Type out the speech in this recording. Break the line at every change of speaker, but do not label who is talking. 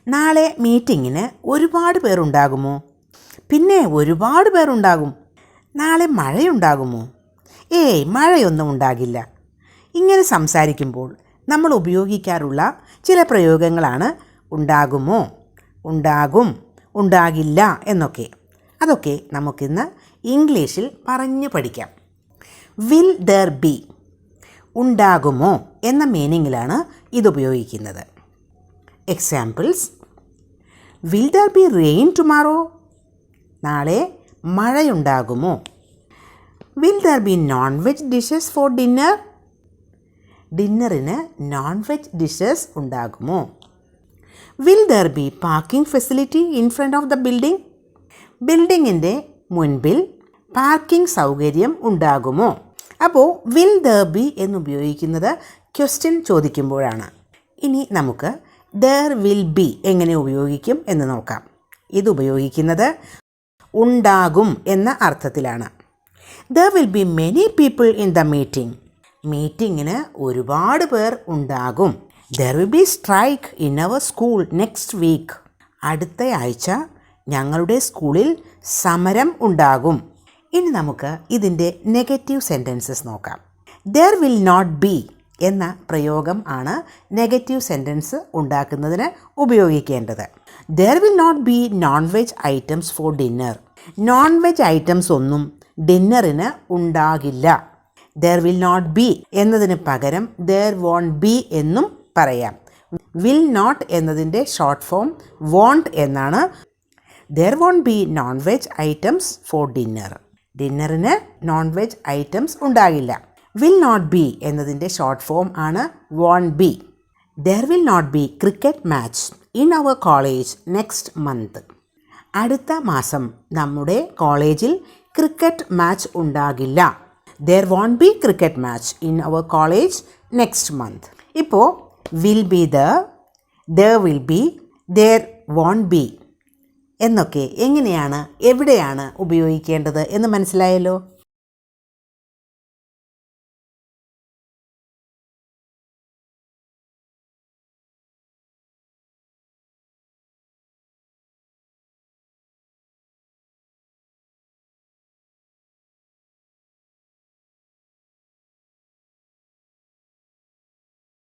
നാളെ മീറ്റിങ്ങിന് ഒരുപാട് പേരുണ്ടാകുമോ? പിന്നെ ഒരുപാട് പേരുണ്ടാകും. നാളെ മഴയുണ്ടാകുമോ? ഏയ്, മഴയൊന്നും ഉണ്ടാകില്ല. ഇങ്ങനെ സംസാരിക്കുമ്പോൾ നമ്മൾ ഉപയോഗിക്കാറുള്ള ചില പ്രയോഗങ്ങളാണ് ഉണ്ടാകുമോ, ഉണ്ടാകും, ഉണ്ടാകില്ല എന്നൊക്കെ. അതൊക്കെ നമുക്കിന്ന് ഇംഗ്ലീഷിൽ പറഞ്ഞു പഠിക്കാം. വിൽ ദർ ബി, ഉണ്ടാകുമോ എന്ന മീനിങ്ങിലാണ് ഇതുപയോഗിക്കുന്നത്. Examples: will there be rain tomorrow? നാളെ മഴയുണ്ടാകുമോ? Will there be non veg dishes for dinner? ഡിന്നറിന് നോൺ വെജ് ഡിഷസ് ഉണ്ടാകുമോ? Will there be parking facility in front of the building? ബിൽഡിങ്ങിൻ്റെ മുൻപിൽ പാർക്കിംഗ് സൗകര്യം ഉണ്ടാകുമോ? അപ്പോൾ വിൽ ദർ ബി എന്നുപയോഗിക്കുന്നത് ക്വസ്റ്റ്യൻ ചോദിക്കുമ്പോഴാണ്. ഇനി നമുക്ക് ദർ വിൽ ബി എങ്ങനെ ഉപയോഗിക്കും എന്ന് നോക്കാം. ഇത് ഉപയോഗിക്കുന്നത് ഉണ്ടാകും എന്ന അർത്ഥത്തിലാണ്. There will be many people in the meeting. മീറ്റിങ്ങിന് ഒരുപാട് പേർ ഉണ്ടാകും. There will be strike in our school next week. അടുത്ത ആഴ്ച ഞങ്ങളുടെ സ്കൂളിൽ സമരം ഉണ്ടാകും. ഇനി നമുക്ക് ഇതിൻ്റെ നെഗറ്റീവ് സെൻറ്റൻസസ് നോക്കാം. ദർ വിൽ നോട്ട് ബി എന്ന പ്രയോഗം ആണ് നെഗറ്റീവ് സെൻറ്റൻസ് ഉണ്ടാക്കുന്നതിന് ഉപയോഗിക്കേണ്ടത്. There will not be non veg items for dinner. നോൺ വെജ് ഐറ്റംസ് ഒന്നും ഡിന്നറിന് ഉണ്ടാകില്ല. ദർ വിൽ നോട്ട് ബി എന്നതിന് പകരം ദർ വോണ്ട് ബി എന്നും പറയാം. വിൽ നോട്ട് എന്നതിൻ്റെ ഷോർട്ട് ഫോം വോണ്ട് എന്നാണ്. There won't be non veg items for dinner. ഡിന്നറിന് നോൺ വെജ് ഐറ്റംസ് ഉണ്ടാകില്ല. വിൽ നോട്ട് ബി എന്നതിൻ്റെ ഷോർട്ട് ഫോം ആണ് won't be. There will not be cricket match in our college next month. അടുത്ത മാസം നമ്മുടെ കോളേജിൽ cricket match ഉണ്ടാകില്ല. There won't be cricket match in our college next month. ഇപ്പോൾ will be there will be, there won't B എന്നൊക്കെ എങ്ങനെയാണ്, എവിടെയാണ് ഉപയോഗിക്കേണ്ടത് എന്ന് മനസ്സിലായല്ലോ.